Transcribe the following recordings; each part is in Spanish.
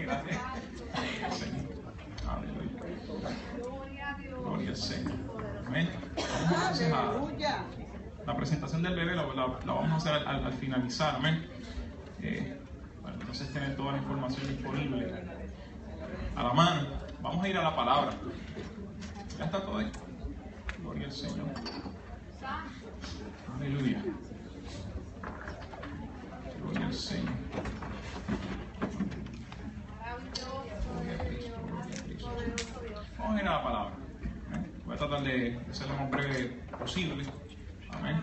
gracias. Aleluya. Gloria al Señor. Amén. Vamos entonces a la presentación del bebé, la vamos a hacer al finalizar. Amén. Para entonces tener toda la información disponible a la mano. Vamos a ir a la palabra. ¿Ya está todo ahí? Gloria al Señor. Aleluya. Gloria al Señor. Vamos a ir a la palabra. Voy a tratar de ser lo más breve posible. Amén.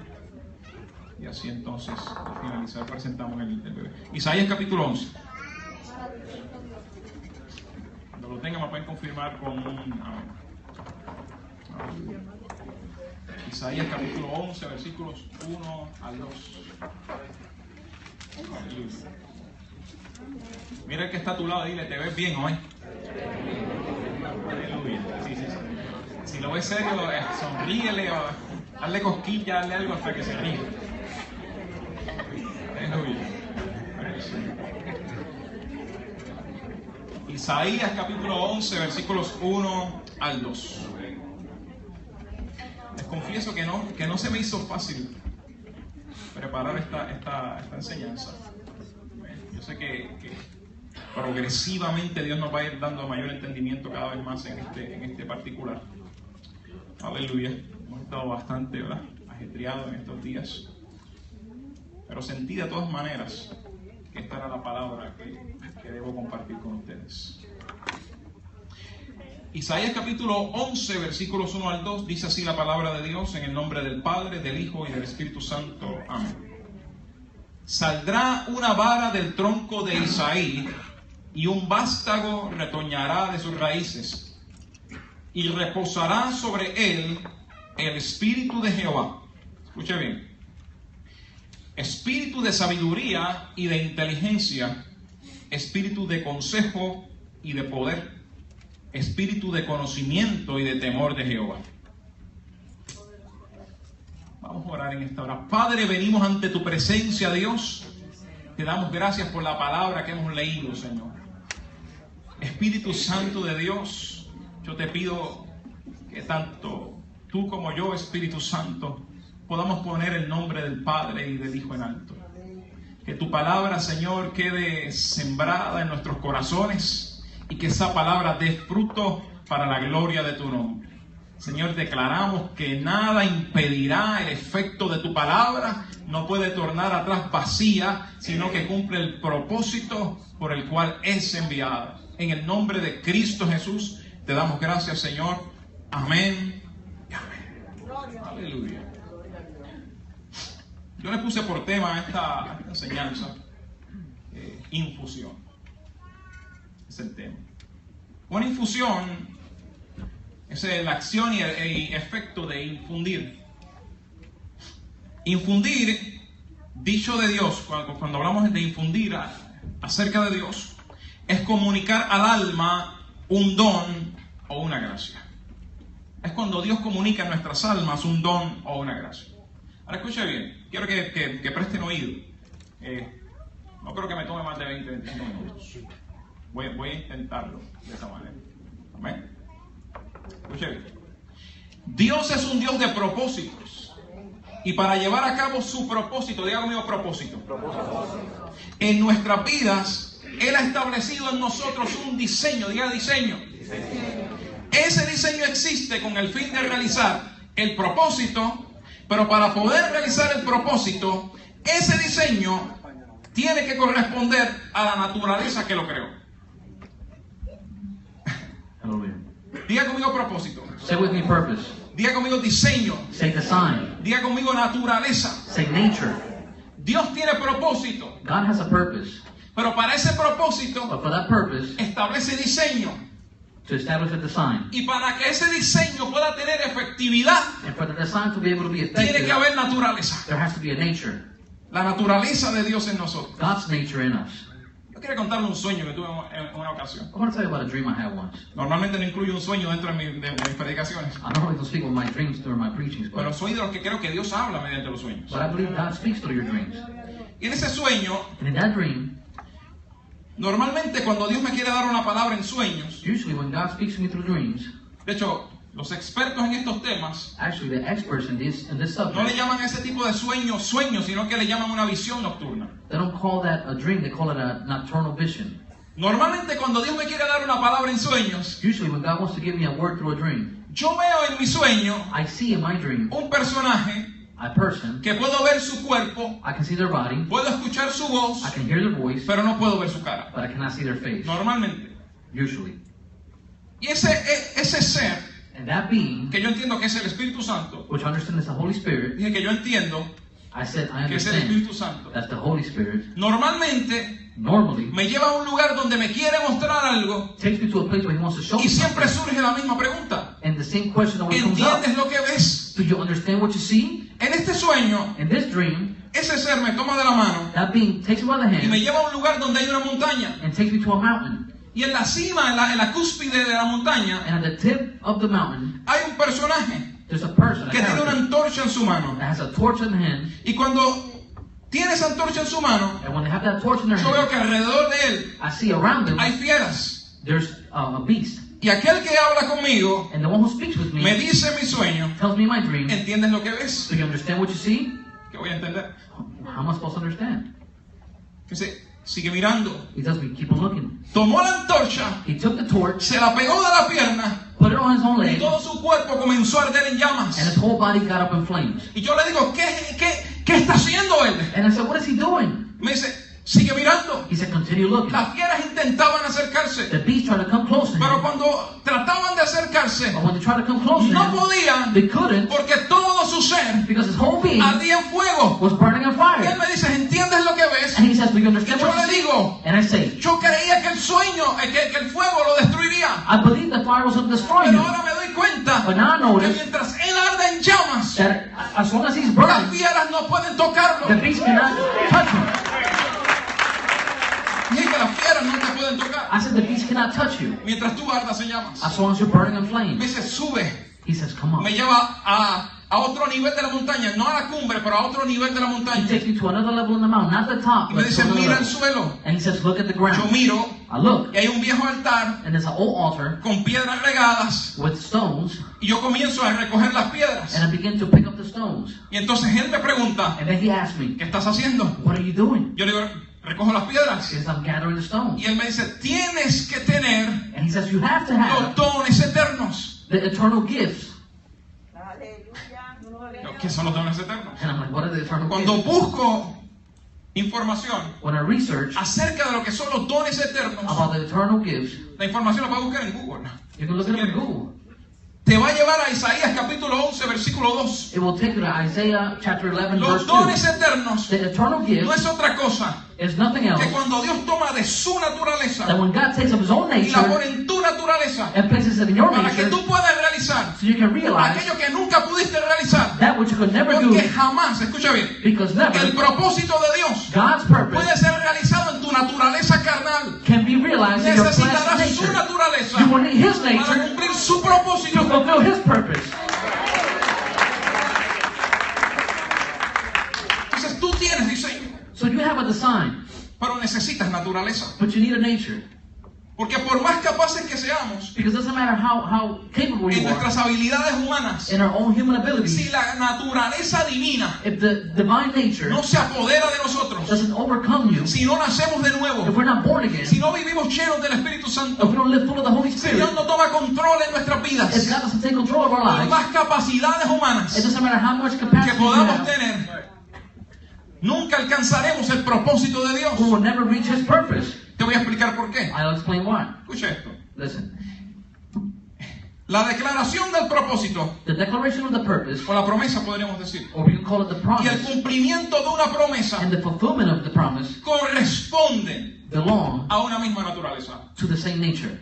Y así entonces, al finalizar, presentamos el bebé. Isaías capítulo 11. Cuando lo tengan, me pueden confirmar con un amén. Isaías capítulo 11, versículos 1 al 2. Aleluya. Mira el que está a tu lado, dile, ¿te ves bien hoy? Aleluya. Sí. Si lo ves serio, sonríele o hazle cosquilla, hazle algo hasta que se ríe. Aleluya. Isaías capítulo 11, versículos 1 al 2. Les confieso que no se me hizo fácil preparar esta enseñanza. Yo sé que progresivamente Dios nos va a ir dando mayor entendimiento cada vez más en este particular. Aleluya. Hemos estado bastante, ¿verdad?, ajetreados en estos días. Pero sentí de todas maneras que esta era la palabra que debo compartir con ustedes. Isaías capítulo 11, versículos 1 al 2, dice así la palabra de Dios, en el nombre del Padre, del Hijo y del Espíritu Santo. Amén. Saldrá una vara del tronco de Isaí, y un vástago retoñará de sus raíces, y reposará sobre él el Espíritu de Jehová. Escuche bien. Espíritu de sabiduría y de inteligencia, espíritu de consejo y de poder, espíritu de conocimiento y de temor de Jehová. Vamos a orar en esta hora. Padre, venimos ante tu presencia, Dios. Te damos gracias por la palabra que hemos leído, Señor. Espíritu Santo de Dios, yo te pido que tanto tú como yo, Espíritu Santo, podamos poner el nombre del Padre y del Hijo en alto. Que tu palabra, Señor, quede sembrada en nuestros corazones y que esa palabra dé fruto para la gloria de tu nombre. Señor, declaramos que nada impedirá el efecto de tu palabra, no puede tornar atrás vacía, sino que cumple el propósito por el cual es enviada. En el nombre de Cristo Jesús, te damos gracias, Señor. Amén y amén. Aleluya. Yo le puse por tema a esta enseñanza, infusión. Es el tema. Una infusión es la acción y el efecto de infundir. Infundir, dicho de Dios, cuando hablamos de infundir acerca de Dios, es comunicar al alma un don o una gracia. Es cuando Dios comunica a nuestras almas un don o una gracia. Ahora escuche bien, quiero que presten oído. No creo que me tome más de 20-25 minutos. Voy a intentarlo de esa manera. Amén. Escuche bien. Dios es un Dios de propósitos. Y para llevar a cabo su propósito, diga conmigo propósito. En nuestras vidas, Él ha establecido en nosotros un diseño, diga diseño. Ese diseño existe con el fin de realizar el propósito, pero para poder realizar el propósito, ese diseño tiene que corresponder a la naturaleza que lo creó. Diga conmigo propósito. Say with me purpose. Diga conmigo diseño. Say design. Diga conmigo naturaleza. Say nature. Dios tiene propósito. God has a purpose. Pero para ese propósito But for that purpose, establece diseño. to establish a design. Y para que ese diseño pueda tener efectividad, And for the design to be able to be tiene effective, que haber naturaleza. there has to be a nature. La naturaleza de Dios en nosotros. God's nature in us. Yo quiero contarle un sueño que tuve en una ocasión. I want to tell you about a dream I had once. Normalmente no incluyo un sueño dentro de mis predicaciones, I normally don't speak with my dreams during my preachings, pero but soy de los que creo que Dios habla mediante los sueños. I believe God speaks through your dreams. Y en ese sueño, And in that dream, Normalmente cuando Dios me quiere dar una palabra en sueños, Usually when God speaks to me through dreams, de hecho, los expertos en estos temas actually the experts in this no le subject, llaman a ese tipo de sueños, sino que le llaman una visión nocturna. they don't call that a dream, they call it a nocturnal vision. Normalmente cuando Dios me quiere dar una palabra en sueños, Usually when God wants to give me a word through a dream, yo veo en mi sueño I see in my dream un personaje a person, que puedo ver su cuerpo, I can see their body, puedo escuchar su voz, I can hear their voice, pero no puedo ver su cara. but I cannot see their face. Normalmente. Usually. Y ese ser, And that being, que yo entiendo que es el Espíritu Santo, which I understand is the Holy Spirit, dije que yo entiendo I said I que es el understand Espíritu Santo, that's the Holy Spirit. normalmente Normally, me lleva a un lugar donde me quiere mostrar algo takes me to a place where He wants to show me y siempre something. surge la misma pregunta. And the same question always comes up. ¿Entiendes lo que ves? Do you understand what you see? En este sueño, In this dream, ese ser me toma de la mano that being takes me by the y me hand lleva a un lugar donde hay una montaña. and takes me to a mountain. Y en la cima, en la cúspide de la montaña, And at the tip of the mountain, hay un personaje there's a person, a que tiene una character, antorcha en su mano. that has a torch in the hand. Y cuando tiene esa antorcha en su mano, And when they have that torch in their yo veo hand, que alrededor de él I see around them hay fieras. there's a beast. Y aquel que habla conmigo And the one who speaks with me me dice en mi sueño, tells me in my dream, ¿entiendes lo que ves? do you understand what you see? ¿Qué voy a entender? How am I supposed to understand? Dice, sigue mirando. He tells me, keep on looking. Tomó la antorcha, He took the torch, se la pegó de la pierna put it on his own y leg, todo su cuerpo comenzó a arder en and llamas. his whole body got up in flames. Y yo le digo, ¿qué está haciendo él? And I said, what is he doing? Me dice, sigue mirando. He said, continue looking. Las fieras intentaban acercarse, The beast tried to come close to pero him, cuando trataban de acercarse, but when they tried to come close to no him, podían they couldn't, porque todo su ser because his whole being ardía en fuego. was burning on Y él fire. me dice, ¿entiendes lo que ves? And he says, do you Y understand yo what le you see? digo, And I say, yo creía que el sueño, que el fuego lo destruiría. I believe the fire was going to destroy Pero him. ahora me doy cuenta But now I que notice mientras él arde en llamas, that as long as he's las burning, fieras no pueden tocarlo. the beast cannot touch him. Dije que las fieras no te pueden tocar I said, the beast cannot touch you mientras tú ardas en llamas. as long as you're burning in Me flames. dice, sube. He says, come Me on. lleva a otro nivel de la montaña, no a la cumbre, pero a otro nivel de la He montaña. takes me to another level in the mountain, not the top, Y me but to dice, another mira el level. suelo. And he says, look at the Yo ground. miro I look, y hay un viejo altar and there's an old altar con piedras regadas with stones, y yo comienzo a recoger las piedras. and I begin to pick up the stones. Y entonces él me pregunta, And then he asks me, ¿qué estás haciendo? what are you doing? Yo le digo, recojo las piedras. He says, I'm gathering the stones. Y él me dice, tienes que tener And he says, you have to los have dones eternos. the eternal gifts. ¿Qué son los dones eternos? And I'm like, what are the eternal Cuando gifts? busco información When I research acerca de lo que son los dones eternos, about the eternal gifts, la información la puedes buscar en Google. you can look it up in Google. Te va a llevar a Isaías capítulo 11, versículo 2. It will take you to Isaiah chapter 11, Los verse dones 2. eternos The eternal no gift es otra cosa is nothing else que cuando Dios toma de su that naturaleza when God takes of His own y la nature pone en tu naturaleza and places it in your para que nature, tú puedas realizar so you can realize aquello que nunca pudiste realizar. that which you could never do, Porque jamás, escucha bien, because never el propósito de Dios God's purpose puede ser realizado en tu naturaleza carnal. can be realized in your flesh Necesitarás su nature. naturaleza You will need His para nature cumplir su to propósito. fulfill His purpose. Entonces tú tienes diseño, So you have a design, pero necesitas naturaleza. but you need a nature. Porque por más capaces que seamos Because it doesn't matter how capable en you are nuestras habilidades humanas, in our own human si abilities, la naturaleza divina if the divine nature no se apodera de nosotros, doesn't overcome you, si no nacemos de if nuevo, we're not born again, si no vivimos llenos del Espíritu Santo, if we don't live full of the Holy si Spirit, Dios no toma control en nuestras if vidas, God doesn't take control of our por lives, más capacidades it humanas doesn't matter how much que capacity you podamos have, tener, nunca alcanzaremos el propósito de Dios. we will never reach His purpose. Te voy a explicar por qué. I'll explain why. Escucha esto. Listen, La declaración del propósito, the declaration of the purpose, o la promesa podríamos decir, or we can call it the y el promise, cumplimiento de una promesa and the fulfillment of the promise corresponden belong a una misma naturaleza. to the same nature.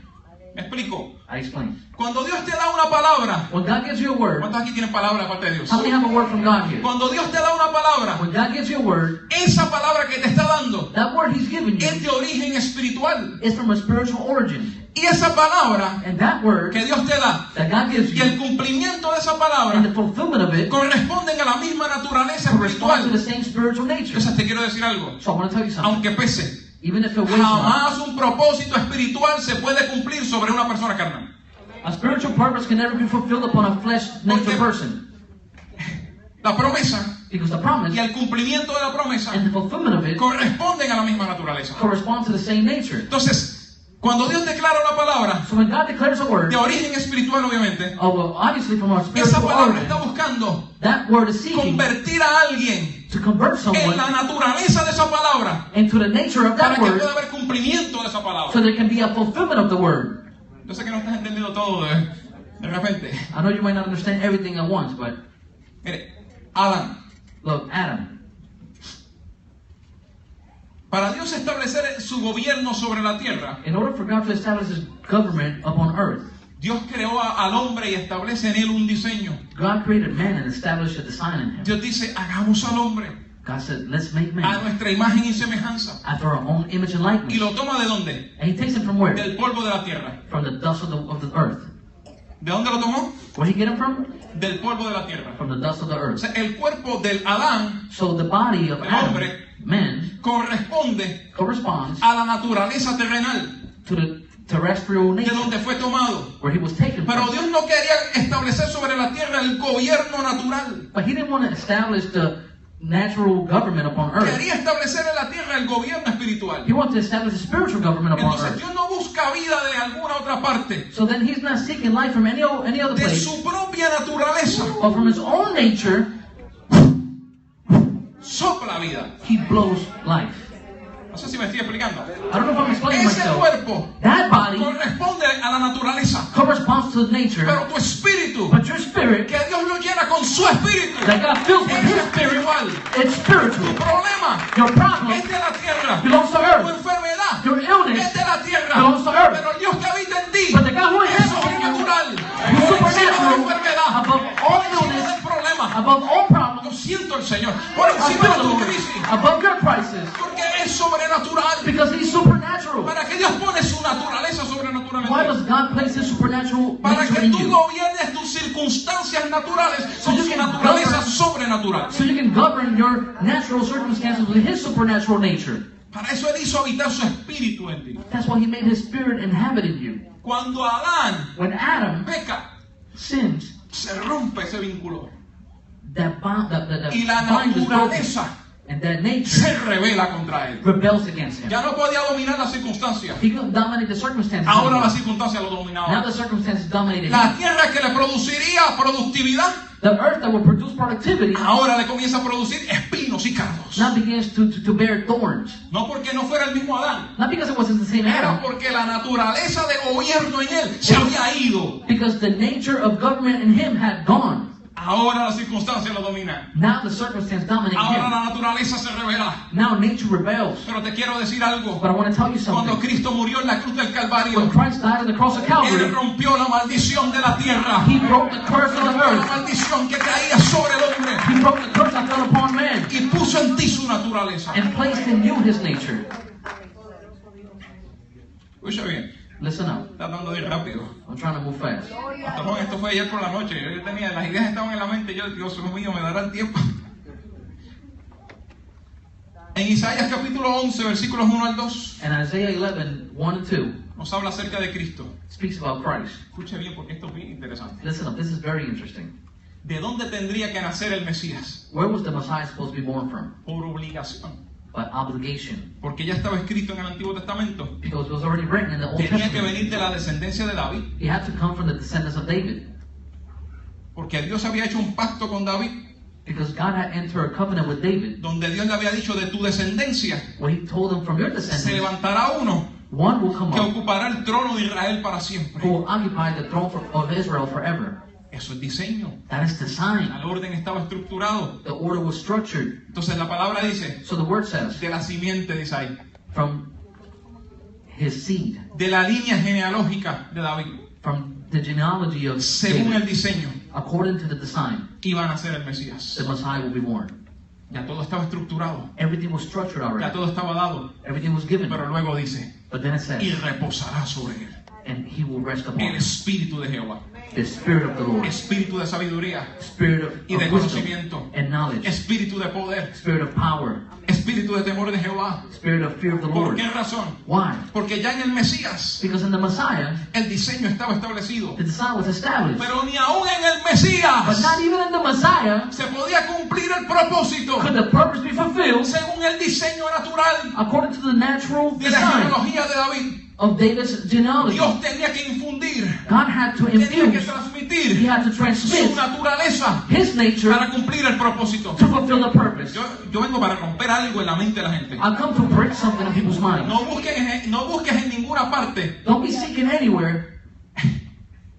¿Me explico? I explain. Cuando Dios te da una palabra, When God gives you a word, ¿cuántos aquí tienen palabra aparte de Dios? how many have a word from God here? Cuando Dios te da una palabra, When God gives you a word, esa palabra que te está dando that word He's given es you de origen espiritual. is from a spiritual origin. Y esa palabra And that word que Dios te da that God gives y el you cumplimiento de esa and palabra the fulfillment of it corresponden a la misma naturaleza corresponds to espiritual. the same spiritual nature. Entonces te quiero decir algo, So I want to tell you something. aunque pese, even if it weighs much, Jamás un propósito espiritual se puede cumplir sobre una persona carnal. a spiritual purpose can never be fulfilled upon a flesh-nature person. La promesa Because the promise y el cumplimiento de la promesa and the fulfillment of it corresponden a la misma naturaleza. correspond to the same nature. Entonces, cuando Dios declara una palabra So when God declares a word, de origen espiritual, obviamente, obviously from our esa spiritual palabra origin, está buscando that word is seeking convertir a alguien to convert en someone la naturaleza de esa palabra into the nature of para that que word pueda haber cumplimiento de esa so palabra. there can be a fulfillment of the word. Yo sé que no estás entendiendo todo de repente. I know you might not understand everything at once, but Mire, Adán, look, Adam, para Dios establecer su gobierno sobre la tierra, in order for God to establish His government upon earth, Dios creó al hombre y establece en él un diseño. God created man and established a design in him. Dios dice, hagamos al hombre God said, let's make a man nuestra imagen y semejanza. after our own image and ¿Y likeness. lo toma de dónde? And He takes him from where? Del polvo de la tierra. From the dust of the earth. ¿De dónde lo tomó? Where He get him from? Del polvo de la tierra. From the dust of the O earth. sea, el cuerpo del Adán So the body of El Adam, hombre. man, corresponde corresponds a la naturaleza terrenal to the terrestrial de nature donde fue tomado. where he was taken Pero from. Dios no quería establecer sobre la tierra el gobierno natural. But He didn't want to establish the natural government upon earth. Quería establecer en la tierra el gobierno espiritual. He wanted to establish a spiritual government upon Entonces earth. Dios no busca vida de alguna otra parte. So then He's not seeking life from any other De place, su propia naturaleza but from His own nature, sopla vida. He blows life. No sé si me estoy explicando. I don't know if I'm explaining Ese myself. cuerpo That body corresponde a la naturaleza. corresponds to the nature, Pero tu espíritu, but your spirit, que Dios lo llena con su espíritu, that God fills with es His spirit, espiritual. it's Tu spiritual. problema Your problem es de la tierra. belongs to Tu earth. enfermedad Your illness es de la tierra. belongs to earth. Pero el Dios que habita en ti But the God who es is in you sobrenatural. is Por encima de la supernatural, enfermedad, above por all encima illness, del problema. above all Yo problems, siento al Señor. Por I encima feel de the tu Lord, crisis. above your crisis, Porque es sobrenatural. because He's supernatural. Para que Dios pone su naturaleza sobrenatural en Why ti. does God place His supernatural Para nature que in tú you? gobiernes tus circunstancias naturales con you su can naturaleza govern- sobrenatural. So you can govern your natural circumstances with His supernatural nature. Para eso Él hizo habitar su espíritu en ti. That's why He made His spirit inhabit in you. Cuando Adán When Adam peca, sins, se rompe ese vínculo. that Y la bind is broken, naturaleza and that nature se revela contra él. rebels against Him. Ya no podía dominar las circunstancias. He couldn't dominate the circumstances. Ahora anymore. las circunstancias lo Now dominaban. the circumstances dominated La him. tierra que le produciría productividad, The earth that will produce productivity ahora le comienza a producir espinos y cardos. now begins to bear thorns. No porque no fuera el mismo Adán, Not because it wasn't the same era Adam, porque la naturaleza de gobierno en él se había ido. because the nature of government in him had gone. Ahora las circunstancias lo dominan. Now the circumstance dominates Ahora him. la naturaleza se revela. Now nature rebels. Pero te quiero decir algo. But I want to tell you Cuando something. Cristo murió en la cruz del When Calvario, Christ died on the cross of Él Calvary, rompió la maldición de la tierra. He broke the curse of the Rompió la earth. maldición que caía sobre el hombre He broke the curse that fell upon man y puso en ti su naturaleza. and placed in you His nature. Escucha bien, Listen up. tratando de ir rápido. I'm trying to move fast. Pastor Juan, esto fue ayer por la noche. Yo tenía, las ideas estaban en la mente. Yo, Dios mío, me dará el tiempo. En Isaías capítulo 11, versículos 1 al 2, And Isaiah 11, 1 and 2 nos habla acerca de Cristo. speaks about Christ. Escuche bien porque esto es bien interesante. Listen up. This is very interesting. ¿De dónde tendría que nacer el Mesías? Where was the Messiah supposed to be born from? Por obligación. By obligation. Porque ya estaba escrito en el Antiguo Testamento. Because it was already written in the Old Tenía que Testament. venir de la descendencia de David. He had to come from the descendants of David. Porque Dios había hecho un pacto con David, Because God had entered a covenant with David, donde Dios le había dicho de tu descendencia where He told him from your se descendants, levantará uno one will come que up ocupará el trono de Israel para who siempre. will occupy the throne of Israel forever. Eso es diseño. That is the sign. El orden estaba estructurado. The order was structured. Entonces la palabra dice, So the word says, de la simiente de Isaí, from his seed, de la línea genealógica de David, from the genealogy of según el David, diseño, according to the design, iban a ser el Mesías. the Messiah will be born. Ya todo estaba estructurado, Everything was structured ya already. todo estaba dado, Everything was given. pero luego dice, But then it y says, reposará sobre él and He will rest upon el him. espíritu de Jehová, The Spirit of the Lord, espíritu de sabiduría Spirit y de of wisdom conocimiento, and knowledge, espíritu de poder, Spirit of power, espíritu de temor de Jehová. Spirit of fear of the ¿Por Lord. qué razón? Why? Porque ya en el Mesías Because in the Messiah, el diseño estaba establecido. the design was established. Pero ni aún en el But Mesías not even in the Messiah se podía cumplir el propósito could the purpose be fulfilled según el diseño natural according to the natural de la design genealogía de David. of David's genealogy. Dios tenía que infundir, God had to tenía que infuse, He transmitir had to su transmit naturaleza His nature para cumplir el propósito. to fulfill the purpose. Yo vengo para romper algo en la mente de la gente. I've come to break something in people's minds. No busques en ninguna parte Don't be seeking anywhere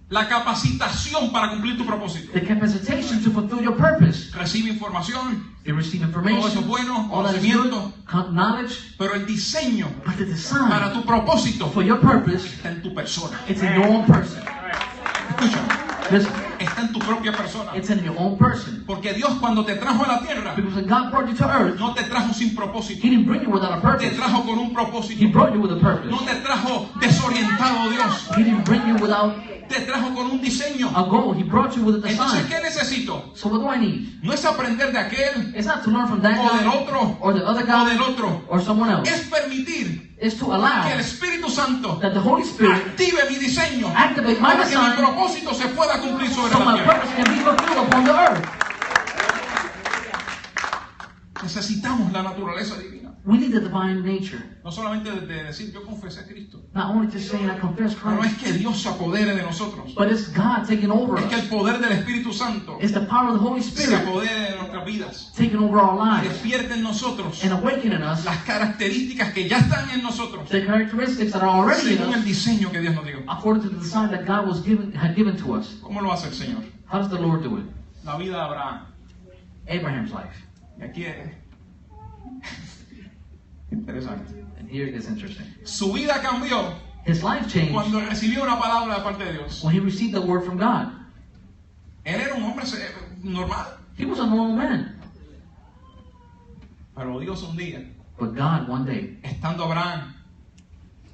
la capacitación para cumplir tu propósito. the capacitation to fulfill your purpose. Recibe información, You receive todo eso es information, bueno, all that is good, conocimiento, knowledge, pero el diseño but the para design tu propósito for your purpose, está en tu persona. it's in your own person. Escúchame, Listen, está en tu propia persona. it's in your own person. Porque Dios cuando te trajo a la tierra, Because when God brought you to earth, no te trajo sin propósito, He didn't bring you without a te purpose. trajo con un He propósito. brought you with a purpose. No te trajo desorientado Dios, He didn't bring you without te trajo con un diseño. a goal. He brought you with a Entonces, design. ¿qué necesito? So what do I need? No es aprender de aquel It's not to learn from that o del guy otro or the other o guy del otro. or someone else. Es permitir It's to que el allow Espíritu Santo that the Holy Spirit active mi diseño activate my para que mi design propósito se pueda cumplir sobre so la my tierra. purpose can be fulfilled upon the earth. Necesitamos la naturaleza divina. We need the divine nature. No solamente de decir yo confesé a Cristo. Not only just saying I confess No es Christ, que Dios se apodere de nosotros. but it's God taking over Es que el us. poder del Espíritu Santo It's the power of the Holy se Spirit apodere de nuestras vidas. taking over our Y lives despierte en nosotros and awakening us las características que ya están en nosotros the characteristics that are already in según el us diseño que Dios nos dio. according to the design that God had given to us. ¿Cómo lo hace el Señor? How does the Lord do it? La vida de Abraham. Abraham's life. Y aquí es interesante. And here it gets interesting. Su vida cambió His life changed cuando recibió una palabra de parte de Dios. when he received the word from God. Él era un hombre normal, He was a normal man. pero Dios un día, But God, one day, estando Abraham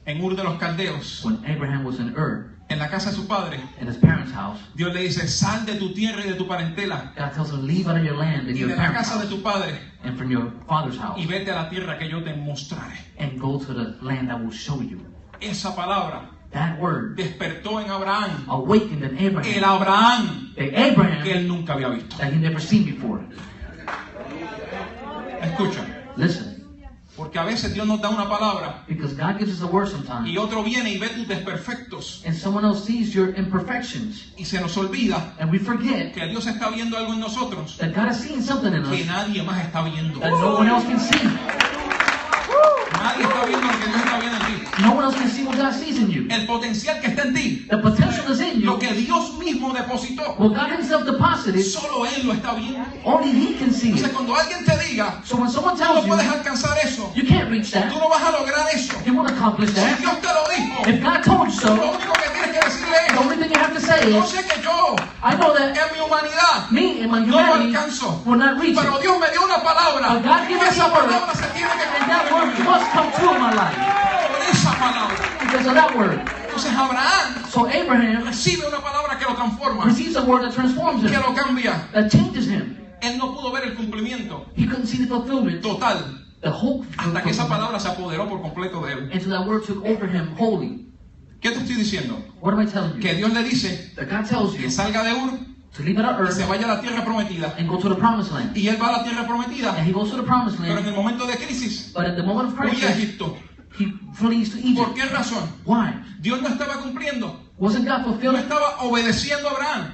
en Ur de los Caldeos, when Abraham was in Ur, en la casa de su padre, in his parents' house, Dios le dice, sal de tu tierra y de tu parentela God tells him, leave out of your land and y your de la parents' casa de house tu padre and from your father's house y vete a la tierra que yo te mostraré. and go to the land I will show you. Esa palabra That word despertó en Abraham awakened in el Abraham, Abraham the que Abraham él nunca había visto. that he never seen before. Escucha, Listen, porque a veces Dios nos da una palabra because God gives us a word sometimes, y otro viene y ve tus desperfectos and someone else sees your imperfections, y se nos olvida and we forget que Dios está viendo algo en nosotros that God is seeing something in que us nadie más está viendo. that no one else can see. Nadie está viendo lo que Dios está viendo en ti. No one else can see what God sees in you. El potencial que está en ti, The potential is in lo you. que Dios mismo depositó, What God Himself deposited, solo Él lo está viendo. only He can see Entonces it. cuando alguien te diga, So when someone tú no tells puedes you, alcanzar eso, you can't reach tú that, no vas a lograr eso, you won't accomplish si that. Dios te lo dijo, If God told you lo so, único que tienes que decirle the es, only thing you have to say yo is, sé que yo I know that en mi humanidad me and my no lo humanity alcanzo, will not reach pero it. Dios me dio una palabra But God y gave us esa a word, palabra se tiene que and that cumplir word must come true in my life por esa palabra. because of that word. Entonces Abraham So Abraham recibe una palabra que lo transforma, receives a word that transforms que him, lo cambia. that changes him. Él no pudo ver el cumplimiento He couldn't see the fulfillment, total the whole hasta que esa fulfillment, palabra se apoderó por completo de él. until that word took over him wholly. ¿Qué te estoy diciendo? What am I telling Que you? Dios le dice That God tells you que salga de Ur to leave it on y se earth vaya a la tierra prometida. and go to the promised land. Y él va a la tierra prometida, And he goes to the promised pero en land, el momento de crisis but at the moment of huye a crisis, Egipto. he flees to ¿Por Egypt. qué razón? Why? Dios no estaba cumpliendo, Wasn't God no fulfilling? estaba obedeciendo a Abraham.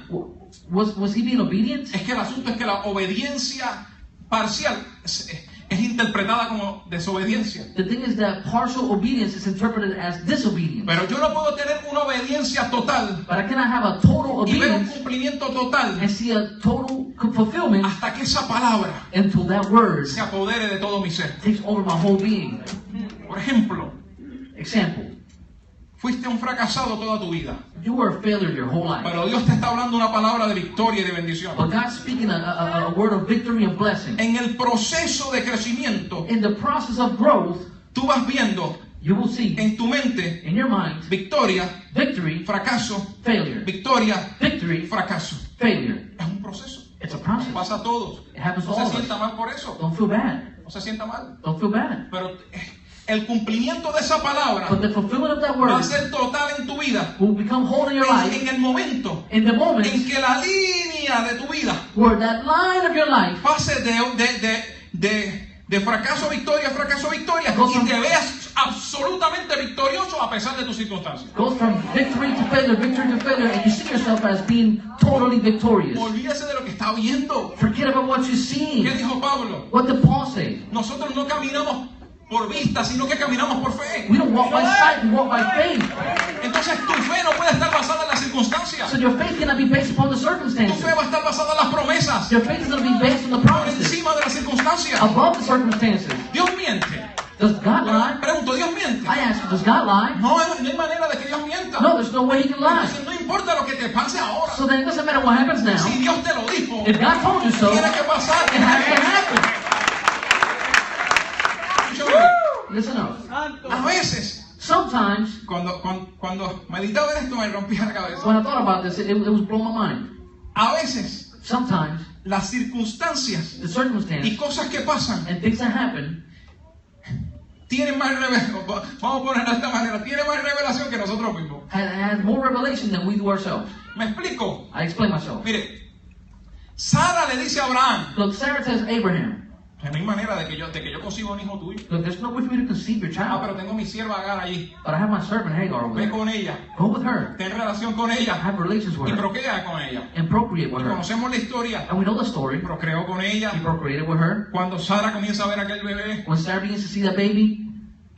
Was he being obedient? Es que el asunto es que la obediencia parcial es interpretada como desobediencia. The thing is that partial obedience is interpreted as disobedience. Pero yo no puedo tener una obediencia total But I cannot have a total y ver un obedience cumplimiento total and see a total fulfillment hasta que esa palabra until that word se apodere de todo mi ser. takes over my whole being. Por ejemplo, Example, fuiste un fracasado toda tu vida, you were a failure your whole life. pero Dios te está hablando una palabra de victoria y de bendición. But God's speaking a word of victory and blessing. En el proceso de crecimiento, In the process of growth, tú vas viendo you will see en tu mente in your mind victoria, victory, fracaso, failure, victoria, victory, fracaso. failure. Es un proceso. It's a process. Pasa a todos. It happens to No all se of sienta us. mal por eso. Don't feel bad. No se sienta mal. Don't feel bad. Pero el cumplimiento de esa palabra But the fulfillment of that va a word ser total en tu vida. will become whole in your life En el momento in the moment en que la línea de tu vida where that line of your life pase de fracaso a victoria, fracaso a victoria, Goes y from- te veas absolutamente victorioso a pesar de tus circunstancias. goes from victory to failure, and you see yourself as being totally victorious. Olvídese de lo que está viendo. Forget about what you're ¿Qué seeing. dijo Pablo? What did Paul say? Nosotros no caminamos por vista, sino que caminamos por fe. We don't walk by sight, we walk by faith. Entonces tu fe no puede estar basada en las circunstancias. So your faith cannot be based upon the Tu circumstances. fe va a estar basada en las promesas, Your faith is going to be based on the por promises, encima de las circunstancias. above the circumstances. Dios miente. Does God lie? Pregunto, ¿Dios miente? I ask you, does God lie? No, no hay manera de que Dios mienta. No, there's no way he can lie. Entonces, no importa lo que te pase ahora. So then it doesn't matter what happens now. Si Dios te lo dijo, If God told you so, it tiene que pasar. has to happen. Listen up. A veces, Sometimes, cuando meditaba en esto, me rompía la cabeza. when I thought about this, it was blowing my mind. A veces, Sometimes, las circunstancias the y circumstance cosas que pasan and things that happen tienen más revelación. Vamos a ponerlo de esta manera. Tienen más revelación que nosotros mismos. has more revelation than we do ourselves. ¿Me explico? I explain myself. Mire, Sara le dice a Abraham, Look, Sarah tells Abraham, no hay manera de que yo conciba un hijo tuyo. look, there's no way for me to conceive your Ah, child, pero tengo mi sierva Agar allí. but I have my servant Hagar over Ve there. con ella. Go with her. Ten relación con ella. Have relations with Y her. procrea con ella. And procreate with her. Conocemos la historia. And we know the story. Procreó con ella. He procreated with her. Cuando Sara comienza a ver aquel bebé, When Sarah begins to see that baby,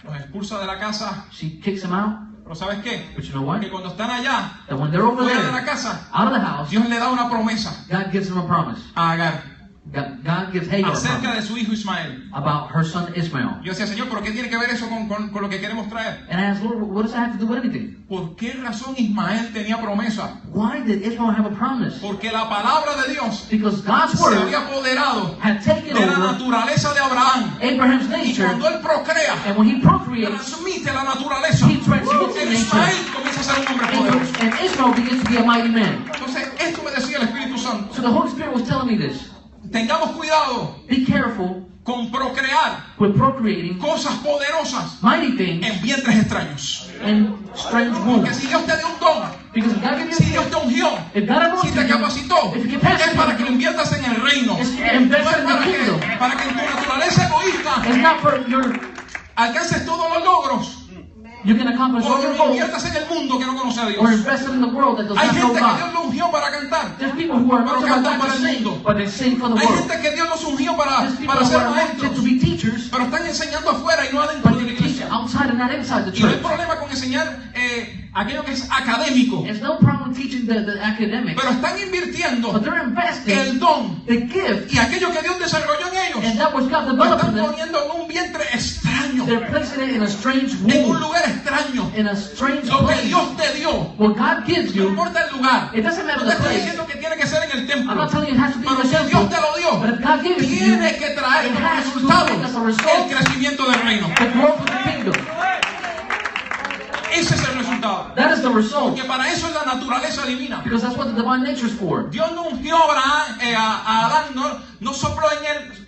los expulsa de la casa. she kicks him out. Pero ¿sabes qué? But you know what? Que cuando están allá, That when they're over fuera de la there, casa, out of the house, Dios le da una promesa God gives them a promise. a Agar God gives Hagar a acerca promise de su hijo Ismael. about her son Ishmael. Yo decía, Señor, ¿pero qué tiene que ver eso con lo que queremos traer? And I asked, Lord, what does that have to do with anything? ¿Por qué razón Ismael tenía promesa? Why did Ishmael have a promise? Porque la palabra de Dios Because God's se word había apoderado had taken de la over naturaleza de Abraham. Abraham's Y nature, cuando él procrea, and when he procreates, transmite la naturaleza. He transmits El nature. Ismael comienza a ser un hombre poderoso. and Ishmael begins to be a mighty man. Entonces, esto me decía el Espíritu Santo. So the Holy Spirit was telling me this. Tengamos cuidado Be careful con procrear with procreating cosas poderosas mighty things en vientres extraños. and strange Porque wombs. si Dios te dio un don, Because if God gives si you Dios te ungió, if God si anointed te you, capacitó, if He es capacitated para que lo you, inviertas en el reino. it's to No invest es in the para kingdom. que en tu naturaleza egoísta It's not for your, alcances todos los logros you can accomplish o all your lo goals inviertas en el mundo que no conoce a or Dios. invest it in the world that does Hay not know gente que Dios God. lo ungió para cantar. There's people who are Pero anointed by cantan God para to el sing, mundo. but they sing for the Hay world. gente que Dios los ungió para There's people ser who are anointed to maestros, be teachers, pero están enseñando afuera y no adentro but de la they teach iglesia. outside and not inside the Y no hay church. problema con enseñar aquello que es académico, There's no problem teaching the academics, pero están invirtiendo but they're investing el don the gift y aquello que Dios desarrolló en ellos. and that which God Lo developed están in them. poniendo en un vientre extraño, They're placing it in a strange en un womb, lugar extraño. in a strange Lo que place. Dios te dio, What God gives no you, importa el lugar. it doesn't matter No te the estoy place. diciendo que tiene que ser en el I'm templo, not telling you it has to be in pero the si temple, Dios te lo dio, but if God gave it to you, tiene que traer it como has to resultado bring us a result. el crecimiento del reino. the growth of the kingdom. Ese es el resultado. That is the result, Porque para eso es la naturaleza divina. because that's what the divine nature is for. Dios no ungió a Abraham, a Adán, no sopló en él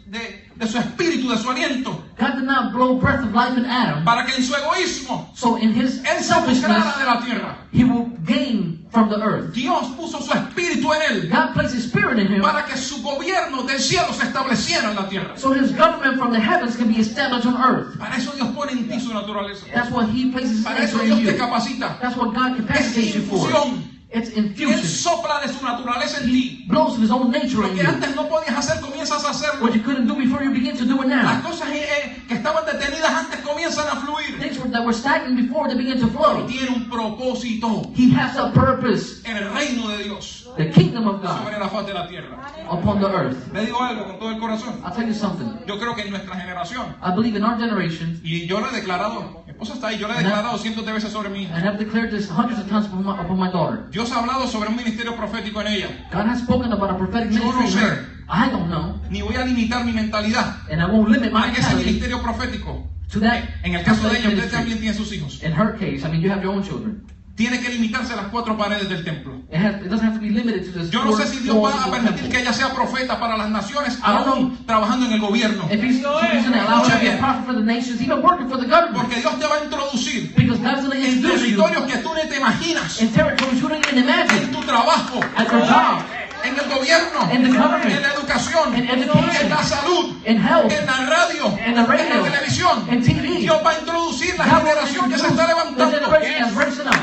de su espíritu, de su aliento, God did not blow breath of life in Adam, para que en su egoísmo so in his él se buscara selfishness, de la tierra. he will gain from the earth. Dios puso su espíritu en él God placed his spirit in him, para que su gobierno del cielo se estableciera en la tierra. so his government from the heavens can be established on earth. Para eso Dios pone en ti su naturaleza. That's what he places his Para eso nature in Dios te you. capacita. That's what God capacitates you for. infusión. It's Él infusion. sopla de su naturaleza en ti. Blows of his own nature Lo in que you. antes no podías hacer, comienzas a hacerlo. What you couldn't do before, you begin to do it Las now. cosas que estaban detenidas antes comienzan a fluir. Things that were stagnant before, they begin to Y flow. tiene un propósito He has a purpose, en el reino de Dios the kingdom of God sobre la faz de la tierra. upon the earth. Le digo algo con todo el corazón. I'll tell you something. Yo creo que en nuestra generación, I believe in our generation, y yo lo he declarado, mi esposa está ahí, yo lo he declarado cientos de veces sobre mi hija. and I've declared this hundreds of times upon my daughter. Dios ha hablado sobre un ministerio profético en ella. God has spoken about a prophetic Yo no ministry in sé. her. I don't know, Ni voy a limitar mi mentalidad and I won't limit my a ese mentality ministerio profético. to that. En el caso de ella, prophetic usted ministry. también tiene sus hijos. In her case, I mean, you have your own children. tiene que limitarse a las 4 paredes del templo. It doesn't have to be limited to the Yo no sé si Dios walls va a of the permitir temple. que ella sea profeta para las naciones, I don't aún trabajando en el gobierno. If he's going to allow her to be a prophet for the nations, even working for the government. Porque Dios te va a introducir Because God's going to en introduce you territorios que tú ni te imaginas, in territories you don't even en imagine. tu trabajo, At your job, en el gobierno, in the government, en la educación, in education, en la salud, in health, en la radio, in the radio, en la televisión. in TV. Dios va a introducir la God will generación que se está introduce the levantando generation that's raising up.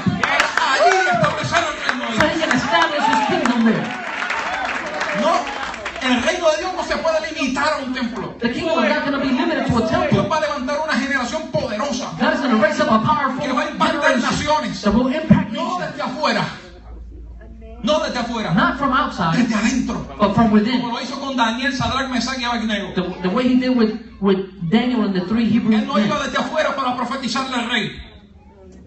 para allí establecer el reino de So Dios. he can establish his kingdom there. No, el reino de Dios no se puede limitar a un templo. The kingdom is not going to be limited to a Dios temple. va a levantar una generación poderosa God is going to raise up a powerful que va a impactar generation naciones, that will impact no nations. desde afuera, no desde afuera, Not from outside, desde adentro, but from within. como lo hizo con Daniel, Sadrach, Mesach y Abednego. The way he did with Daniel and the 3 Hebrew Él no iba men. desde afuera para profetizarle al rey.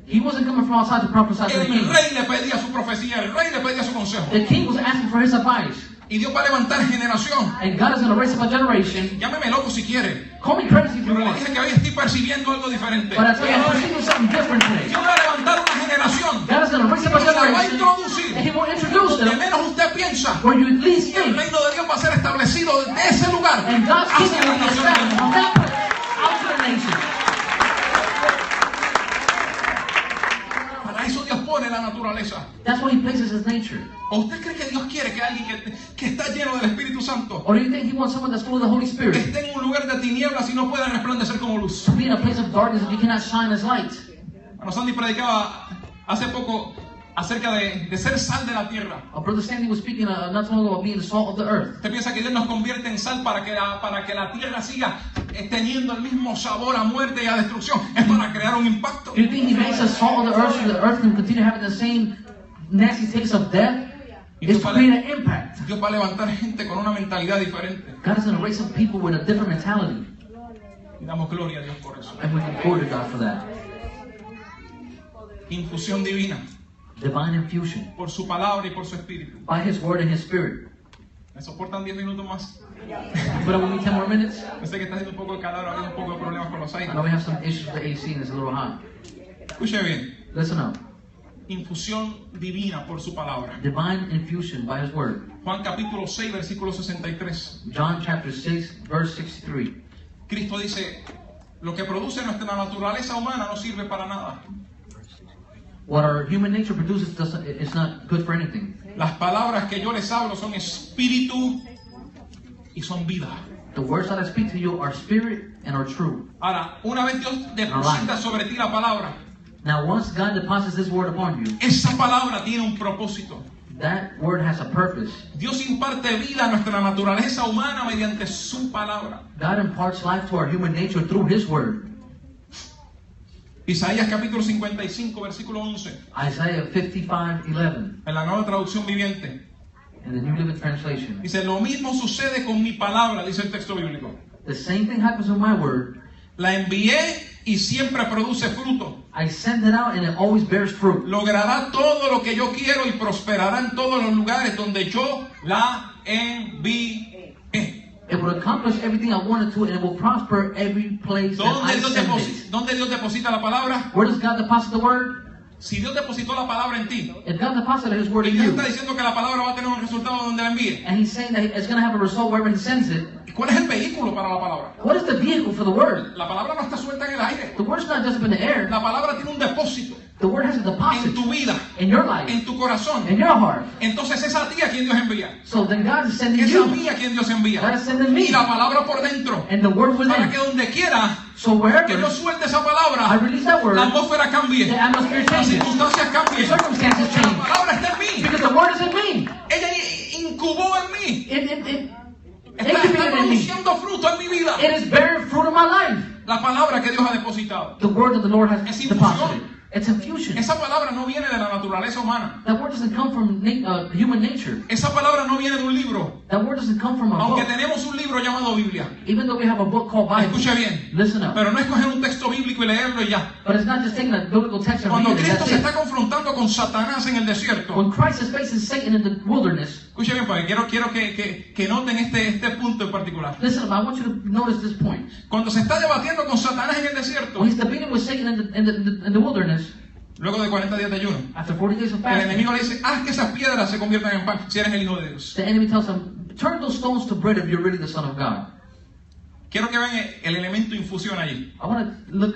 He wasn't coming from outside to prophesy to the El king. rey le pedía su profecía, el rey le pedía su consejo. The king was asking for his advice. Y Dios va a levantar generación. And God is going to raise up a generation. Llámeme loco si quiere. Call me crazy if you Pero le want. dije que hoy estoy percibiendo algo diferente. But I tell you, I'm perceiving something different today. Dios va a levantar una generación God is going to raise up a que la va a generation. introducir. And he will introduce Donde them menos usted piensa. where you at least El think. reino de Dios va a ser establecido desde ese lugar And God's hacia kingdom las will be naciones del established from mundo. that place out to the nation. Para eso Dios pone la naturaleza. That's what he places as nature. ¿O usted cree que Dios quiere que alguien que está lleno del Espíritu Santo Or do you think he wants someone that's full of the Holy Spirit esté en un lugar de tinieblas y no pueda resplandecer como luz? to be in a place of darkness that you cannot shine as light? Bueno, Sandy predicaba hace poco acerca de ser sal de la tierra. Brother Sandy was speaking not too long ago about being the salt of the earth. ¿Usted piensa que Dios nos convierte en sal para que la tierra siga teniendo el mismo sabor a muerte y a destrucción? Es para crear un impacto. Do you think he makes us salt of the earth so the earth can continue having the same nasty taste of death? It's to create an impact. Dios va a levantar gente con una mentalidad diferente. God is going to raise up people with a different mentality. Y damos gloria a Dios por eso. And we can glory to God for that. Infusión divina Divine infusion por su palabra y por su espíritu. by his word and his spirit. ¿Me soportan 10 minutos más? But with me 10 more minutes. Yo sé que está haciendo un poco de calor, ha habido un poco de problemas con los I aires. know we have some issues with the AC and it's a little hot. Escuche bien. Listen up. Infusión divina por su palabra. Divine infusion by his word. Juan capítulo 6, versículo 63. John chapter 6, verse 63. Cristo dice, lo que produce nuestra naturaleza humana no sirve para nada. What our human nature produces it's not good for anything. Las palabras que yo les hablo son espíritu y son vida. The words that I speak to you are spirit and are true. Ahora, una vez Dios deposita sobre ti la palabra, Now once God deposits this word upon you, esa palabra tiene un propósito. that word has a purpose. Dios imparte vida a nuestra naturaleza humana mediante su palabra. God imparts life to our human nature through his word. Isaías capítulo 55, versículo 11. Isaiah 55:11 En la nueva traducción viviente. in the New Living Translation. Dice, lo mismo sucede con mi palabra, dice el texto bíblico. The same thing happens with my word. La envié y siempre produce fruto. I send it out and it always bears fruit. Logrará todo lo que yo quiero y prosperará en todos los lugares donde yo la envié. It will accomplish everything I wanted to and it will prosper every place that I send it. ¿Dónde Dios deposita la palabra? Where does God deposit the word? Si Dios depositó la palabra en ti, If God deposited his word y in Dios you, está diciendo que la palabra va a tener un resultado donde la envíe. and he's saying that it's going to have a result wherever he sends it, ¿Y cuál es el vehículo para la palabra? what is the vehicle for the word? La palabra no está suelta en el aire. The word's not just up in the air. La palabra tiene un depósito The word has a en deposit tu vida, in your life, en tu corazón. in your heart. Entonces es a ti a quien Dios envía. So then God is sending Es a you, mí a quien Dios God envía. is sending me, Y la palabra por dentro. and the word Para within. que donde quiera So que wherever yo suelte esa I palabra, release that word, la atmósfera cambie, the atmosphere las changes, circunstancias the cambien. circumstances La change, palabra está en mí. because the word is in me. Ella incubó en mí. It Está incubated in me. produciendo fruto en mi vida. It is bearing fruit in my life. La palabra que Dios ha depositado. The word that the Lord has Es deposited. It's infusion. Esa palabra no viene de la naturaleza humana. That word doesn't come from human nature. Esa palabra no viene de un libro. That word doesn't come from a Aunque book. tenemos un libro llamado Biblia. Even though we have a book called Bible. Escuche bien. Listen up. Pero no es coger un texto bíblico y leerlo y ya. But it's not just taking a biblical text and Cuando reading it. Cristo That's se it. está confrontando con Satanás en el desierto. When Christ is facing Satan in the wilderness, Escuche bien, porque quiero que noten este punto en particular. listen up, I want you to notice this point. Cuando se está debatiendo con Satanás en el desierto, When he's debating with Satan in the wilderness, Luego de 40 días de ayuno, After 40 days of el fasting, enemigo le dice, haz que esas piedras se conviertan en pan si eres el Hijo de Dios. the enemy tells him, turn those stones to bread if you're really the Son of God. Quiero que vean el elemento infusión allí. I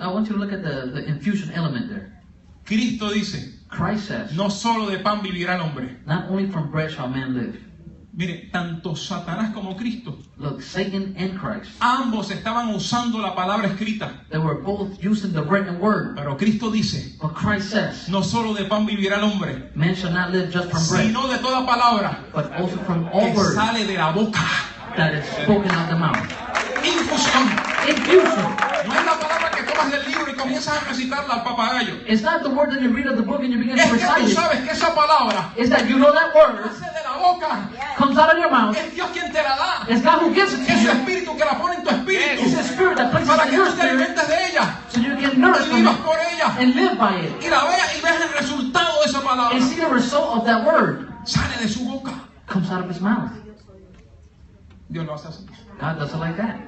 want you to look at the infusion element there. Cristo dice, Christ says, no solo de pan vivirá el hombre. not only from bread shall man live. Mire, tanto Satanás como Cristo, Look, Satan and Christ, ambos estaban usando la palabra escrita. they were both using the written word. Pero Cristo dice, But Christ says, no solo de pan vivirá el hombre, man shall not live just from bread, sino de toda palabra but also from all que words sale de la boca. that is spoken out the mouth. Infusión. Infusion. No es la palabra que tomas del libro y comienzas a recitarla al papagayo. It's not the word that you read of the book and you begin Es to que recite tú it. sabes que esa palabra It's that you know that word nace de la boca. comes out of your mouth. Es Dios quien te la da. It's God who gives it to Es su you. espíritu que la pone en tu espíritu. It's the spirit that places Para in que your tú te spirit alimentes de ella. so you can nourish Y from vivas it por ella. and live by it. Y la veas y ves el resultado de esa palabra. And see the result of that word Sale de su boca. comes out of his mouth. Dios lo hace así. God does it like that.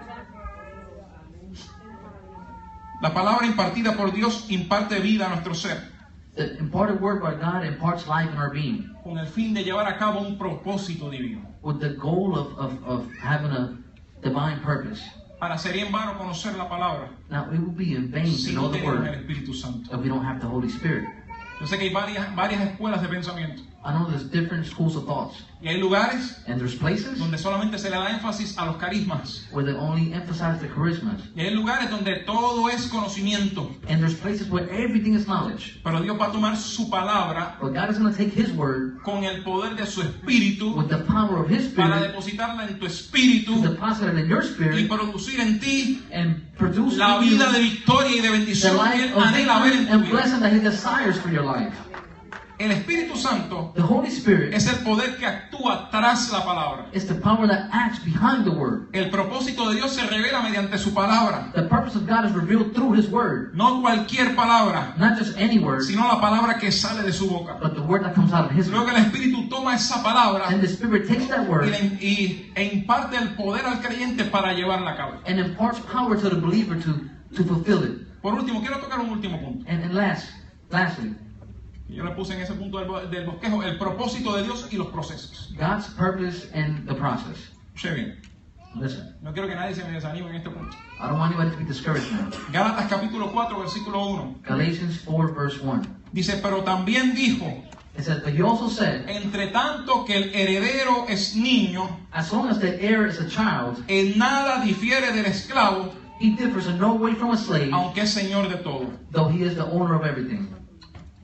La palabra impartida por Dios imparte vida a nuestro ser, The imparted word by God imparts life in our being con el fin de llevar a cabo un propósito divino. with the goal of having a divine purpose. Para sería en vano conocer la palabra Now, it will be in vain to si know no the tenemos el word Espíritu Santo. if we don't have the Holy Spirit. Yo sé que hay varias escuelas de pensamiento. I know there's different schools of thoughts, Y hay lugares and there's places donde solamente se le da énfasis a los carismas. where they only emphasize the charismas, Y hay lugares donde todo es conocimiento. and there's places where everything is knowledge. Pero Dios va a tomar su palabra But God is going to take His word con el poder de su espíritu with the power of His para Spirit depositarla en tu espíritu to deposit it in your y spirit producir en ti and produce la in you vida de victoria y de the bendición que life Él of anhela ver en victory tu and vida. blessing that He desires for your life. El Espíritu Santo The Holy Spirit es el poder que actúa tras la palabra. is the power that acts behind the word. El propósito de Dios se revela mediante su palabra. The purpose of God is revealed through His word, No cualquier palabra, not just any word, sino la palabra que sale de su boca. but the word that comes out of His Luego mouth. el Espíritu toma esa palabra And the Spirit takes that word e imparte el poder al creyente para llevarla a cabo. and imparts power to the believer to fulfill it. Por último, quiero tocar un último punto. And lastly, Yo le puse en ese punto del bosquejo el propósito de Dios y los procesos. God's purpose and the process. Escuche bien. Listen, No quiero que nadie se me desanime en este punto. I don't want anybody to be discouraged now. Gálatas capítulo 4, versículo 1. Galatians 4 verse 1. Dice, pero también dijo, It says, but He also said, entre tanto que el heredero es niño, as long as the heir is a child, en nada difiere del esclavo, he differs in no way from a slave, aunque es señor de todo. though he is the owner of everything.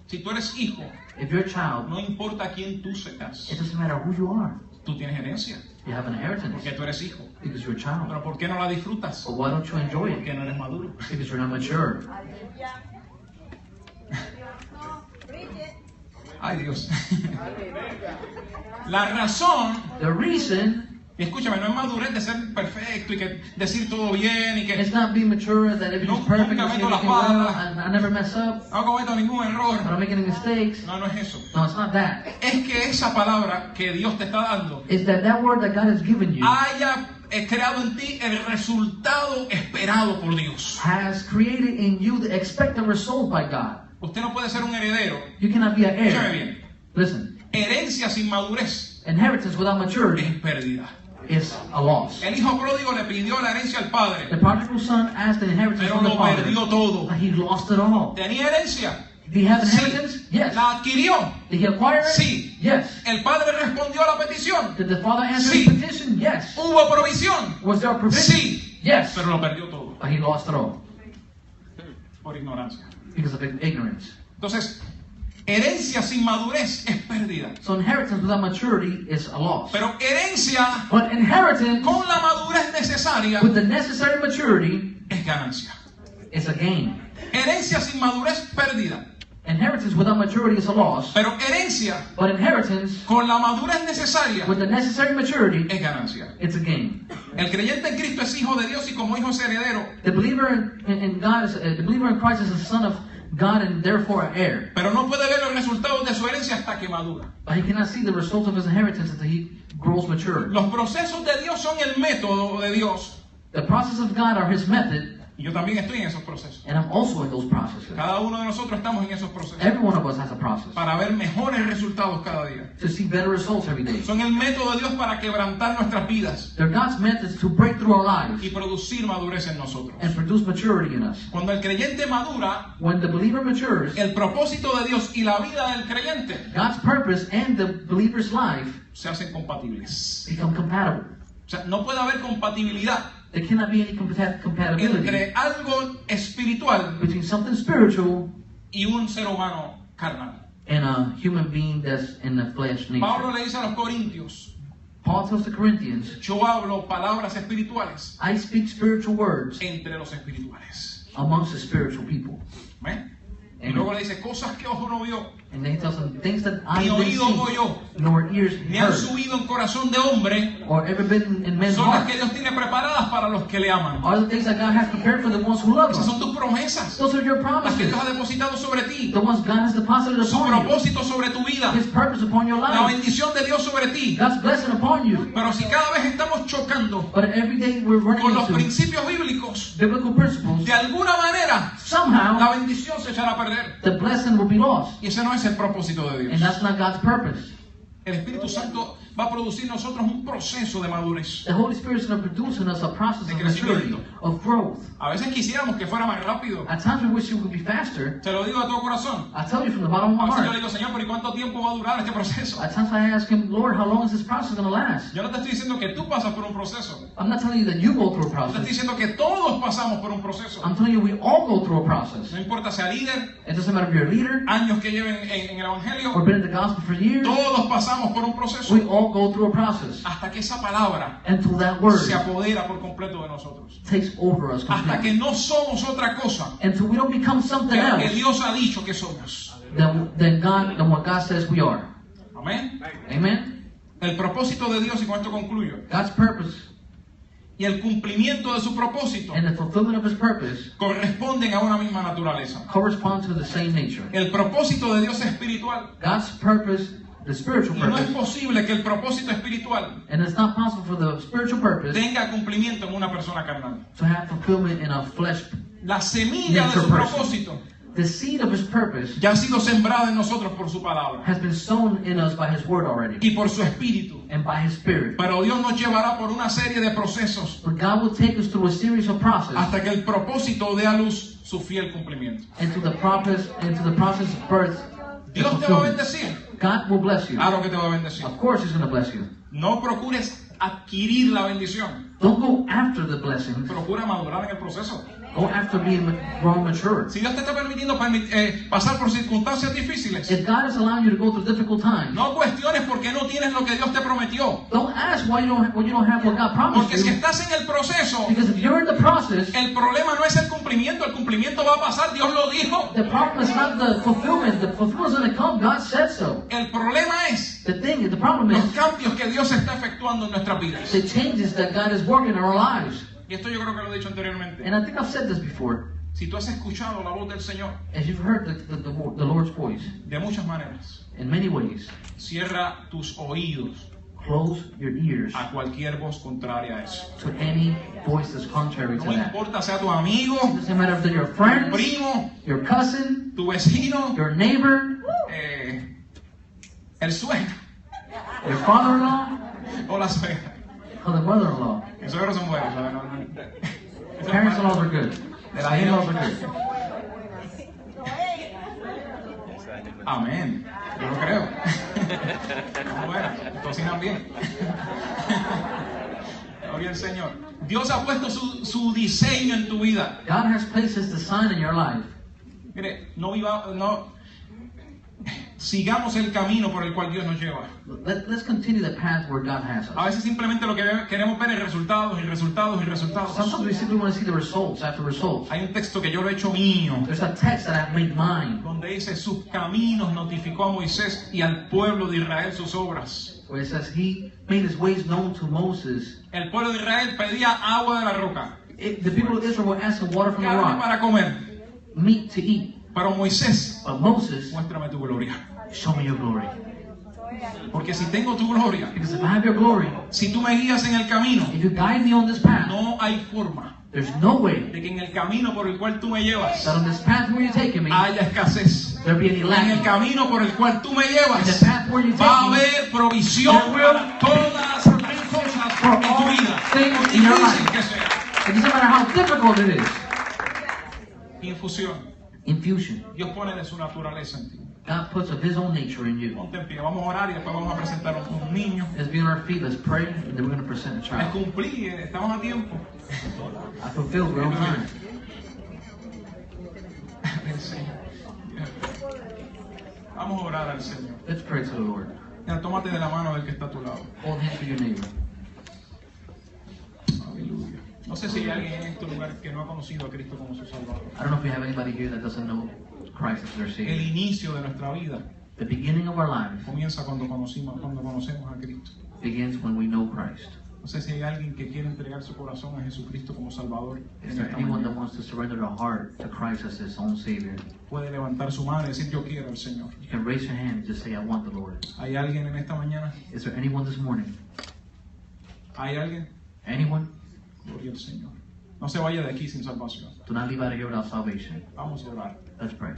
Si tú eres hijo, If you're a child, no importa quién tú seas, it doesn't matter who you are. tú tienes herencia, You have an inheritance porque tú eres hijo. because you're a child. Pero ¿por qué no la disfrutas? But why don't you enjoy it? Porque no eres maduro. Because you're not mature. Ay, Dios. La razón, The reason y escúchame, no es madurez de ser perfecto y que decir todo bien y que it's not being mature is that everything's perfect, I see everything well, I never mess up, no cometo ningún I error. don't make any mistakes. No, no es eso. No, it's not that. Es que esa palabra que Dios te está dando It's that word that God has given you haya creado en ti el resultado esperado por Dios. has created in you the expected result by God. Usted no puede ser un heredero. You cannot be an Escúchame heir. bien. Listen, Herencia sin madurez inheritance without maturity es pérdida. is a loss. El hijo pródigo le pidió la herencia al The padre, prodigal son asked the inheritance pero from the lo father, perdió todo. but he lost it all. ¿Tenía herencia? Did he have Sí. inheritance? Yes. ¿La adquirió? Did he acquire it? Sí. Yes. ¿El padre respondió a la petición? Did the father answer Sí. his petition? Yes. ¿Hubo provisión? Was there a provision? Sí. Yes. Pero lo perdió todo But he lost it all por ignorancia. because of ignorance. Entonces, herencia sin madurez es pérdida. So inheritance without maturity is a loss. Pero herencia But inheritance con la madurez necesaria with the necessary maturity es ganancia. is a gain. Herencia sin madurez, pérdida. Inheritance without maturity is a loss. Pero herencia But inheritance con la madurez necesaria with the necessary maturity, es ganancia. it's a gain. El creyente en Cristo es hijo de Dios y como hijo es heredero. The believer in God is the believer in Christ is a son of God and therefore an heir. Pero no puede ver los resultados de su herencia hasta que madura. But he cannot see the results of his inheritance until he grows mature. Los procesos de Dios son el método de Dios The process of God are his method Y yo también estoy en esos procesos. And I'm also in those processes. Cada uno de nosotros estamos en esos procesos. Every one of us has a process Para ver mejores resultados cada día. to see better results every day. Son el método de Dios para quebrantar nuestras vidas They're God's methods to break through our lives y producir madurez en nosotros. and produce maturity in us. Cuando el creyente madura, When the believer matures, el propósito de Dios y la vida del creyente God's purpose and the believer's life se hacen compatibles. become compatible. O sea, no puede haber compatibilidad There cannot be any compatibility entre algo espiritual between something spiritual y un ser humano carnal. and a human being that's in the flesh Pablo nature. le dice a los corintios, Paul tells the Corinthians, yo hablo palabras espirituales I speak spiritual words entre los espirituales. amongst the spiritual people. ¿Amén? Y luego le dice, cosas que ojo no vio, And then he tells them things that I ni didn't oído see, oyó, nor ears ni han heard, subido en corazón de hombre, or ever been in men's son las heart, que Dios tiene preparadas para los que le aman. are the things that God has prepared for the ones who love Esas Him. son tus promesas, Those are your las que promises, Dios ha depositado sobre ti, the ones God has deposited su upon you, propósito sobre tu vida, His purpose upon your la life, bendición de Dios sobre ti. God's blessing upon you. Pero si cada vez estamos chocando But every day we're running con los into principios bíblicos, biblical principles, de alguna manera somehow la bendición se echará a perder. the blessing will be lost. Y ese no es el propósito de And Dios. that's not God's purpose. El Espíritu Santo va a producir en nosotros un proceso de madurez. The Holy Spirit is going to produce in us a process De of maturity, crecimiento. of growth. A veces quisiéramos que fuera más rápido. At times we wish it would be faster. Te lo digo de todo corazón. I tell you from the bottom of A my veces yo le heart. digo, Señor, pero ¿y cuánto tiempo va a durar este proceso? At times I ask Him, Lord, how long is this process going to last? Yo no te estoy diciendo que tú pasas por un proceso. I'm not telling you that you go through a Yo te estoy process. diciendo que todos pasamos por un proceso. I'm telling you we all go through a process. No importa sea líder, It doesn't matter if you're a leader años que lleven en el or Evangelio, been in the gospel for years. todos pasamos por un proceso. We all go through a process Hasta que esa palabra until that word se apodera por completo de nosotros. takes over us Hasta completely. que no somos otra cosa Until we don't become que something lo que else Dios ha dicho que somos. than what God says we are. Amén. Amen? El propósito de Dios, y con esto concluyo, God's purpose y el cumplimiento de su propósito and the fulfillment of His purpose corresponden a una misma naturaleza. correspond to the same nature. El propósito de Dios es espiritual. God's purpose, the spiritual Y no es purpose, posible que el propósito espiritual and it's not possible for the spiritual purpose tenga cumplimiento en una persona carnal. to have fulfillment in a flesh. La semilla de Nature su person. propósito The seed of His purpose ya ha sido sembrada en nosotros por su palabra has been sown in us by His word already y por su espíritu. and by His spirit. Pero Dios nos llevará por una serie de procesos But God will take us through a series of processes hasta que el propósito dé a luz su fiel cumplimiento. into the process of birth. and Dios te va a fulfillment. bendecir. God will bless you. Claro que te va a bendecir. Of course, He's going to bless you. No procures adquirir la bendición. Don't go after the blessings. Procura madurar en el proceso. Go after being grown mature. Si Dios te está permitiendo pasar por circunstancias difíciles, If God is allowing you to go through difficult times, no cuestiones por qué no tienes lo que Dios te prometió. don't ask why you don't have what God Porque promised si you. estás en el proceso, Because if you're in the process, el problema no es el cumplimiento va a pasar, Dios lo dijo. the problem is not the fulfillment. The fulfillment is going to come. God said so. El problema es The problem los is cambios que Dios está efectuando en nuestras vidas. the changes that God is working in our lives. Y esto yo creo que lo he dicho anteriormente. And I think I've said this before. Si tú has escuchado la voz del Señor As you've heard the Lord's voice de muchas maneras, in many ways, cierra tus oídos close your ears a cualquier voz contraria a eso. to any voice that's contrary to No that. importa sea tu amigo, It doesn't matter if they're your tu friends, primo, your cousin, tu vecino, your neighbor, el suegro your father-in-law, o la suegra. or the mother-in-law. Los suegros son buenos, ¿sabes? Parents-in-laws are good. De la In-laws are good. Amén. Yo lo creo. Bueno, cocinan bien. Gloria al Señor. Dios ha puesto su diseño en tu vida. God has placed His design in your life. Mire, sigamos el camino por el cual Dios nos lleva. Let's continue the path where God has A us. veces simplemente lo que queremos ver es resultados y resultados y resultados. Sometimes we simply want to see the results after results. Hay un texto que yo lo he hecho mío, There's a text that I've made mine, donde dice, sus caminos notificó a Moisés y al pueblo de Israel sus obras. where it says He made His ways known to Moses. El pueblo de Israel pedía agua de la roca, The people of Israel were asking water from the carne rock, para comer. meat to eat. Pero Moisés, But Moses, muéstrame tu gloria. show me your glory. Porque si tengo tu gloria, Because if I have your glory, si tú me guías en el camino, if you guide me on this path, no hay forma There's no way de que en el camino por el cual tú me llevas that on this path where you're taking me, haya escasez. there be any En el lack. camino por el cual tú me In the llevas path where you va a take me, haber provisión para todas las cosas en tu vida, por difícil que sea. it doesn't matter how difficult it is. Infusión. Infusion. Dios pone de su naturaleza en ti. God puts of His own nature in you. Ponte en pie, vamos a orar y después vamos a presentar a un niño. Let's be on our feet, let's pray, and then we're going to present a Es child. cumplir, estamos a tiempo. I fulfilled we're on time. Vamos a orar al Señor. Let's pray to the Lord. Ya, tómate de la mano del que está a tu lado. Hold hands with your neighbor. Aleluya. No sé si hay alguien en este lugar que no ha conocido a Cristo como su Salvador. I don't know if we have anybody here that doesn't know Christ as their El Savior. inicio de nuestra vida The beginning of our lives comienza cuando conocemos a Cristo. begins when we know Christ. No sé si hay alguien que quiere entregar su corazón a Jesucristo como Salvador. Is En there esta anyone that mañana. wants to surrender their heart to Christ as his own Savior? Puede levantar su mano y decir yo quiero al Señor. You can raise your hand and just say, I want the Lord. ¿Hay alguien en esta mañana? Is there anyone this morning? ¿Hay alguien? Anyone? Gloria al Señor. No se vaya de aquí sin salvación. Do not leave out of here without salvation. Vamos a orar. Let's pray.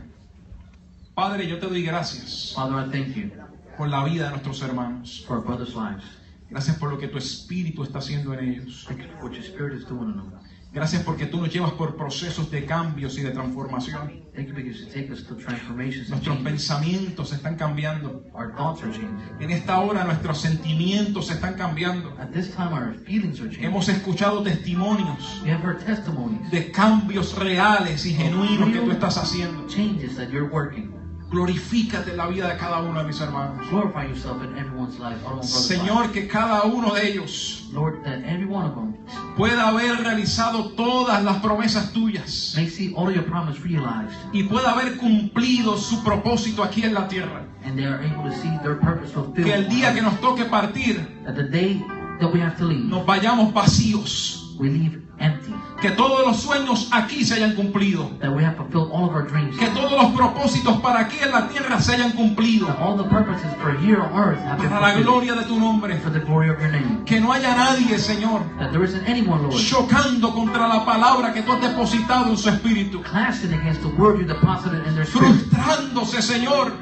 Padre, yo te doy gracias Father, I thank you por la vida de nuestros hermanos. for our brothers' lives. Gracias por lo que tu Espíritu está haciendo en ellos. Thank you for what your Spirit is doing in them. Gracias porque tú nos llevas por procesos de cambios y de transformación. Thank you because you take us to transformations and Nuestros changes. pensamientos se están cambiando. Our thoughts are changing. En esta hora nuestros sentimientos se están cambiando. At this time, our feelings are changing. Hemos escuchado testimonios We have heard testimonies, de cambios reales y genuinos que tú estás haciendo. changes that you're working. Glorifícate en la vida de cada uno de mis hermanos. Glorify yourself in everyone's life, our own brother's Señor, que cada uno de ellos life. Lord, that every one of them pueda haber realizado todas las promesas tuyas may see all of your promise realized, y pueda haber cumplido su propósito aquí en la tierra. and they are able to see their purpose fulfilled. Que el día que nos toque partir, That the day that we have to leave, nos vayamos vacíos. we leave empty. Que todos los sueños aquí se hayan cumplido. That we have fulfilled all of our dreams. Que todos los propósitos para aquí en la tierra se hayan cumplido. That all the purposes for here on earth have been Para la fulfilled. gloria de tu nombre. For the glory of your name. Que no haya nadie, Señor, That there isn't anyone, Lord, chocando contra la palabra que tú has depositado en su espíritu. clashing against the word you deposited in their spirit. Frustrándose, Señor,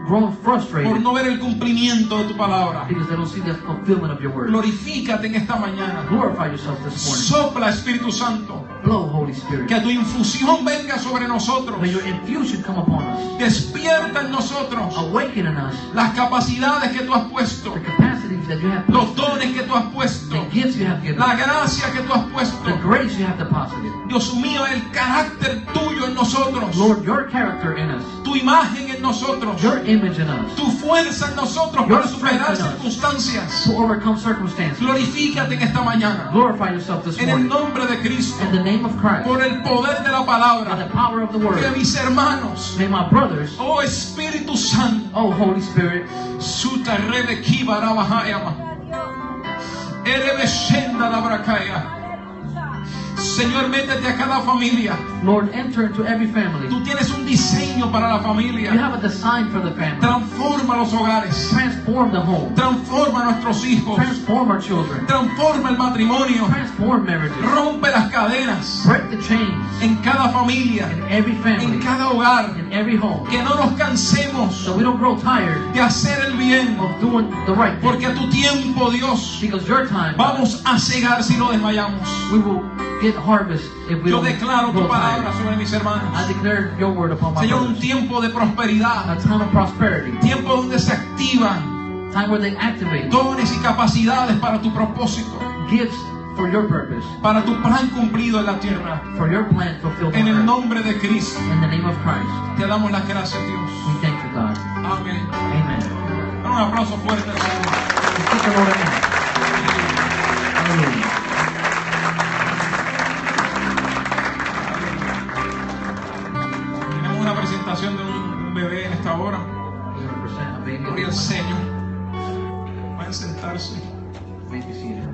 Growing por frustrated no ver el cumplimiento de tu palabra. because they don't see the fulfillment of your word. Glorifícate en esta mañana. Glorify yourself this morning. Sopla, Espíritu Santo. Blow, Holy Spirit. Que tu infusión venga sobre nosotros. May your infusion come upon us. Despierta en nosotros Awaken in us las capacidades que tú has puesto. the capacities that you have Los placed, dones que tú has puesto. the gifts you have given, La gracia que tú has puesto. the grace you have deposited. Dios mío, el carácter tuyo en nosotros. Lord, your character in us, Tu imagen en nosotros. your image in us, Tu fuerza en nosotros Your para superar strength in us. circunstancias. to overcome circumstances. Glorifícate en esta mañana. Glorify yourself this En el morning. nombre de Cristo. In the name of Christ, Por el poder de la by palabra. the power of the Que word, mis hermanos, may my brothers, oh Espíritu Santo, oh Holy Spirit, Suta rebe kiba rabahayama. Erebe shenda labrakaya. Señor, métete a cada familia. Lord, enter into every family. Tú tienes un diseño para la You familia. have a design for the family. Transforma los hogares. Transform the home. Transforma a nuestros hijos. Transform our children. Transforma el matrimonio. Transform marriages. Rompe las cadenas Break the chains en cada familia, in every en family, cada hogar. in every home. Que no nos cansemos So we don't grow tired de hacer el bien. of doing the right thing. Porque a tu tiempo, Dios, Because your time, vamos a cegar si no desmayamos. we will get harvest if we Yo don't declaro tu grow palabra tired. sobre mis hermanos. I declare your word upon my Señor, un brothers. tiempo de prosperidad. A time of prosperity. Tiempo donde se activan Time where they activate dones y capacidades para tu propósito. gifts for your purpose, Para tu plan cumplido en la tierra. for your plan fulfilled En on el earth. nombre de Cristo. In the name of Christ, Te damos las gracias, Dios. we thank you, God. Amén. Amen. Da un aplauso fuerte al Señor. Let's give the Lord a hand. Hallelujah. Tenemos una presentación de un bebé en esta hora. We're going to present a baby. Gloria al Señor. Pueden sentarse. May be seated.